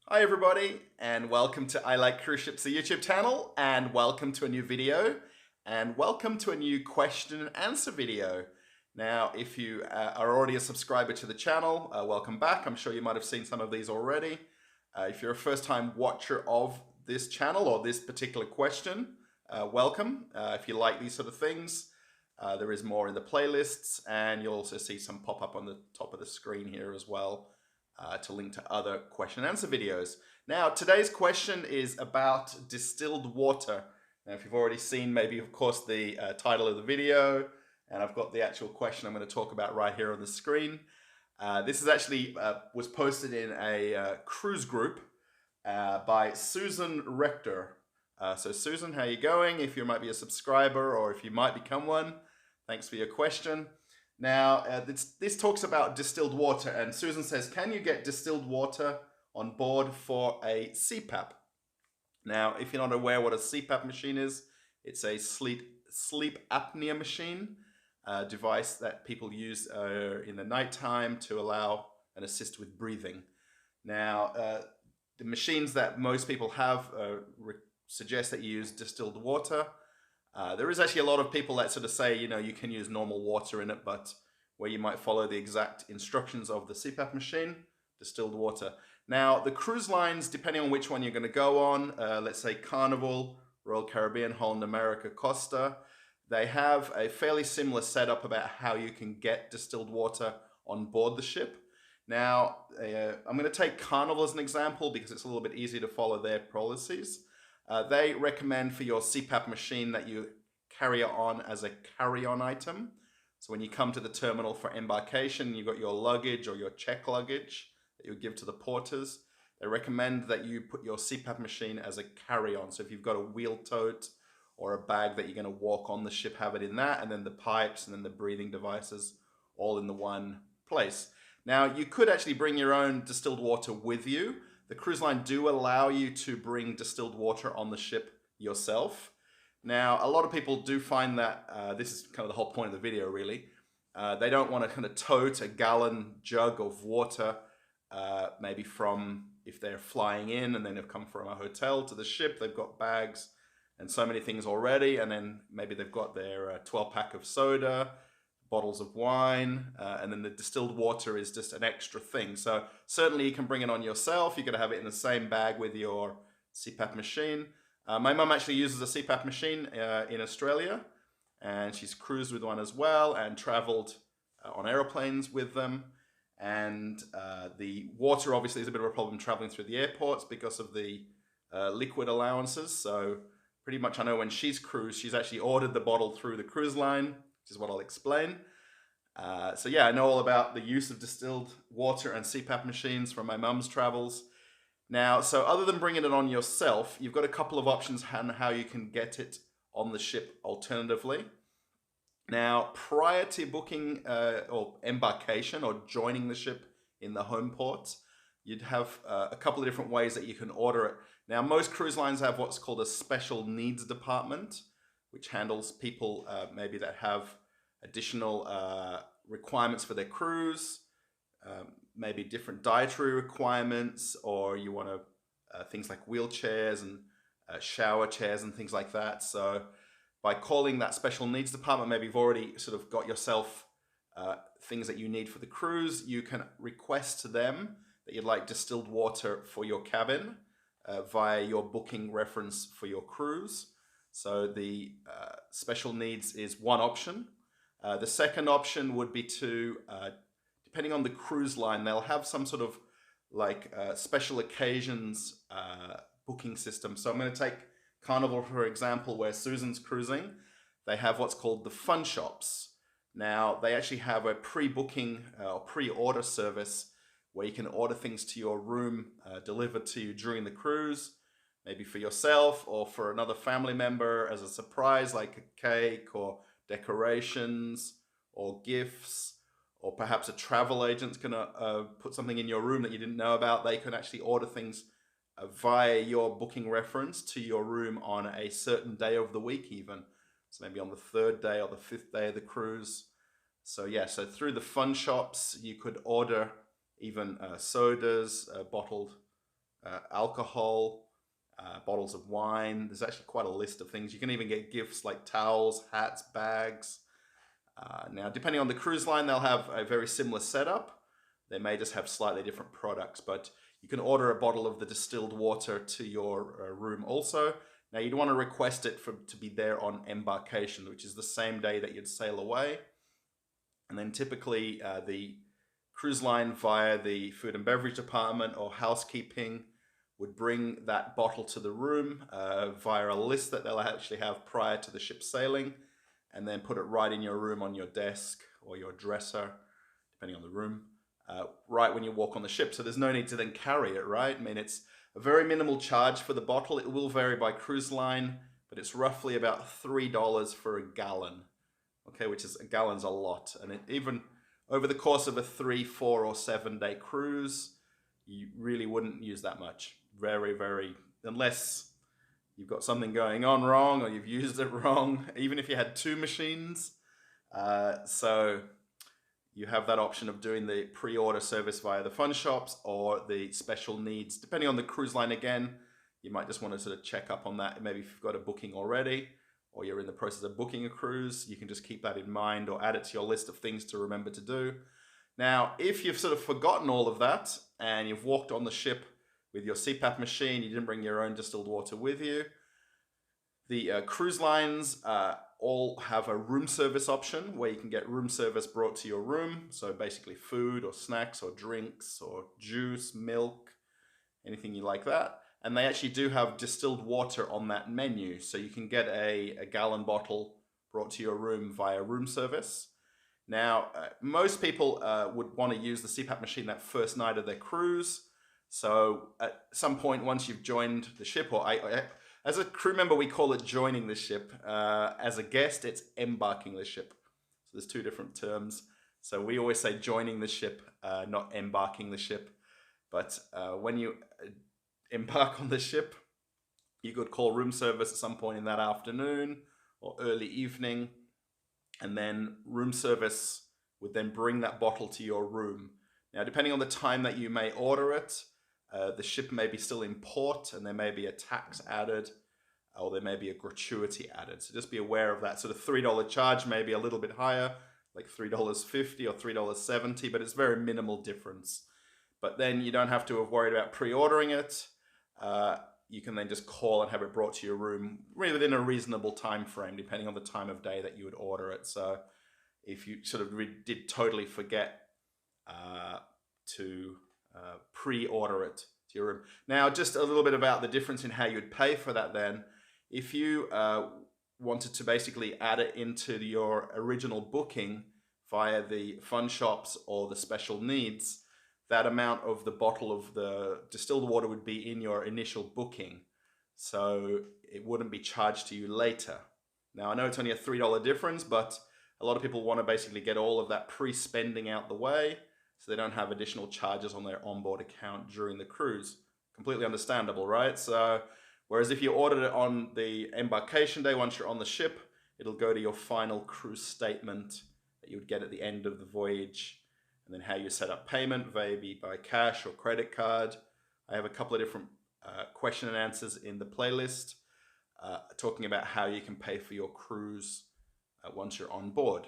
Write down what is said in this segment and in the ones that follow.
Hi everybody, and welcome to I Like Cruise Ships, the YouTube channel, and welcome to a new video, and welcome to a new question and answer video. Now, if you are already a subscriber to the channel, welcome back. I'm sure you might have seen some of these already. If you're a first-time watcher of this channel or this particular question, welcome. If you like these sort of things, there is more in the playlists, and you'll also see some pop up on the top of the screen here as well. To link to other question and answer videos. Now, today's question is about distilled water. Now, if you've already seen maybe, of course, the title of the video, and I've got the actual question I'm going to talk about right here on the screen. This is actually was posted in a cruise group by Susan Rector. So Susan, how are you going? If you might be a subscriber or if you might become one, thanks for your question. Now, this talks about distilled water, and Susan says, can you get distilled water on board for a CPAP? Now, if you're not aware what a CPAP machine is, it's a sleep apnea machine, a device that people use in the nighttime to allow and assist with breathing. Now, the machines that most people have suggest that you use distilled water. There is actually a lot of people that sort of say, you can use normal water in it, but where you might follow the exact instructions of the CPAP machine, distilled water. Now, the cruise lines, depending on which one you're going to go on, let's say Carnival, Royal Caribbean, Holland America, Costa, they have a fairly similar setup about how you can get distilled water on board the ship. Now, I'm going to take Carnival as an example because it's a little bit easier to follow their policies. They recommend for your CPAP machine that you carry it on as a carry-on item. So when you come to the terminal for embarkation, you've got your luggage or your check luggage that you give to the porters. They recommend that you put your CPAP machine as a carry-on. So if you've got a wheel tote or a bag that you're going to walk on the ship, have it in that, and then the pipes and then the breathing devices all in the one place. Now, you could actually bring your own distilled water with you. The cruise line do allow you to bring distilled water on the ship yourself. Now, a lot of people do find that, this is kind of the whole point of the video really, they don't want to kind of tote a gallon jug of water, maybe from, if they're flying in and then they've come from a hotel to the ship, they've got bags and so many things already, and then maybe they've got their 12-pack of soda, bottles of wine, and then the distilled water is just an extra thing. So certainly you can bring it on yourself. You're going to have it in the same bag with your CPAP machine. My mum actually uses a CPAP machine in Australia, and she's cruised with one as well and traveled on aeroplanes with them. And the water obviously is a bit of a problem traveling through the airports because of the liquid allowances. So pretty much I know when she's cruised, she's actually ordered the bottle through the cruise line, which is what I'll explain. So yeah, I know all about the use of distilled water and CPAP machines from my mum's travels. Now, so other than bringing it on yourself, you've got a couple of options on how you can get it on the ship alternatively. Now, prior to booking or embarkation or joining the ship in the home port, you'd have a couple of different ways that you can order it. Now, most cruise lines have what's called a special needs department, which handles people maybe that have additional requirements for their cruise, maybe different dietary requirements, or you want to things like wheelchairs and shower chairs and things like that. So by calling that special needs department, maybe you've already sort of got yourself things that you need for the cruise, you can request to them that you'd like distilled water for your cabin via your booking reference for your cruise. So the special needs is one option. The second option would be to, depending on the cruise line, they'll have some sort of like special occasions booking system. So I'm going to take Carnival, for example, where Susan's cruising. They have what's called the fun shops. Now, they actually have a pre-booking or pre-order service where you can order things to your room delivered to you during the cruise, maybe for yourself or for another family member as a surprise, like a cake or decorations or gifts, or perhaps a travel agent's gonna put something in your room that you didn't know about. They can actually order things via your booking reference to your room on a certain day of the week even. So maybe on the 3rd day or the 5th day of the cruise. So yeah, so through the fun shops, you could order even sodas, bottled alcohol, bottles of wine. There's actually quite a list of things. You can even get gifts like towels, hats, bags. Now, depending on the cruise line, they'll have a very similar setup. They may just have slightly different products, but you can order a bottle of the distilled water to your room also. Now, you'd want to request it to be there on embarkation, which is the same day that you'd sail away. And then typically the cruise line via the food and beverage department or housekeeping would bring that bottle to the room via a list that they'll actually have prior to the ship sailing, and then put it right in your room on your desk or your dresser, depending on the room, right when you walk on the ship. So there's no need to then carry it, right? I mean, it's a very minimal charge for the bottle. It will vary by cruise line, but it's roughly about $3 for a gallon, okay, which is, a gallon's a lot. And even over the course of a 3, 4, or 7 day cruise, you really wouldn't use that much. Very, unless you've got something going on wrong or you've used it wrong, even if you had 2 machines. So you have that option of doing the pre-order service via the fun shops or the special needs. Depending on the cruise line again, you might just want to sort of check up on that. Maybe if you've got a booking already or you're in the process of booking a cruise, you can just keep that in mind or add it to your list of things to remember to do. Now, if you've sort of forgotten all of that and you've walked on the ship with your CPAP machine, you didn't bring your own distilled water with you, the cruise lines all have a room service option where you can get room service brought to your room. So basically food or snacks or drinks or juice, milk, anything you like that. And they actually do have distilled water on that menu. So you can get a gallon bottle brought to your room via room service. Now, most people would want to use the CPAP machine that first night of their cruise. So at some point, once you've joined the ship, or as a crew member, we call it joining the ship. As a guest, it's embarking the ship. So there's 2 different terms. So we always say joining the ship, not embarking the ship. But when you embark on the ship, you could call room service at some point in that afternoon or early evening. And then room service would then bring that bottle to your room. Now, depending on the time that you may order it, the ship may be still in port and there may be a tax added or there may be a gratuity added. So just be aware of that. So the $3 charge may be a little bit higher, like $3.50 or $3.70, but it's very minimal difference. But then you don't have to have worried about pre-ordering it. You can then just call and have it brought to your room really within a reasonable time frame, depending on the time of day that you would order it. So if you sort of did totally forget to pre-order it to your room. Now, just a little bit about the difference in how you'd pay for that then. If you wanted to basically add it into your original booking via the fun shops or the special needs, that amount of the bottle of the distilled water would be in your initial booking. So it wouldn't be charged to you later. Now, I know it's only a $3 difference, but a lot of people want to basically get all of that pre-spending out the way so they don't have additional charges on their onboard account during the cruise. Completely understandable, right? So, whereas if you ordered it on the embarkation day, once you're on the ship, it'll go to your final cruise statement that you would get at the end of the voyage. And then how you set up payment, maybe by cash or credit card. I have a couple of different question and answers in the playlist talking about how you can pay for your cruise once you're on board.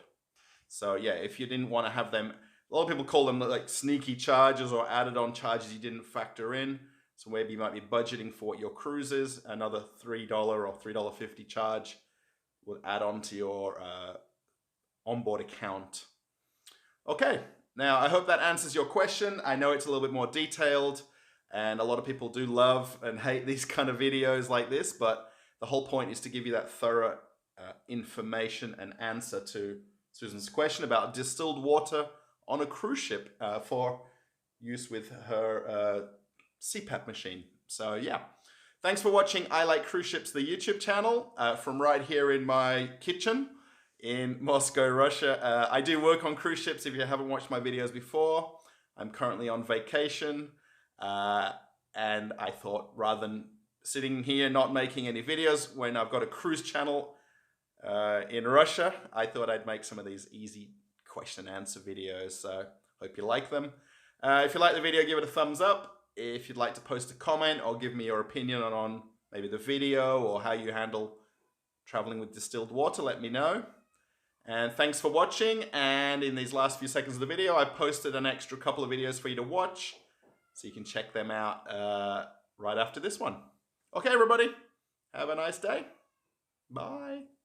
So yeah, if you didn't want to have them, a lot of people call them like sneaky charges or added on charges you didn't factor in. So maybe you might be budgeting for what your cruise is, another $3 or $3.50 charge will add on to your onboard account. Okay. Now, I hope that answers your question. I know it's a little bit more detailed and a lot of people do love and hate these kind of videos like this, but the whole point is to give you that thorough information and answer to Susan's question about distilled water on a cruise ship for use with her CPAP machine. So yeah, thanks for watching I Like Cruise Ships, the YouTube channel from right here in my kitchen in Moscow, Russia. I do work on cruise ships if you haven't watched my videos before. I'm currently on vacation and I thought rather than sitting here not making any videos when I've got a cruise channel in Russia, I thought I'd make some of these easy question and answer videos. So hope you like them. If you like the video, give it a thumbs up. if you'd like to post a comment or give me your opinion on maybe the video or how you handle traveling with distilled water, let me know. And thanks for watching. And in these last few seconds of the video, I posted an extra couple of videos for you to watch, so you can check them out right after this one. Okay, everybody, have a nice day. Bye.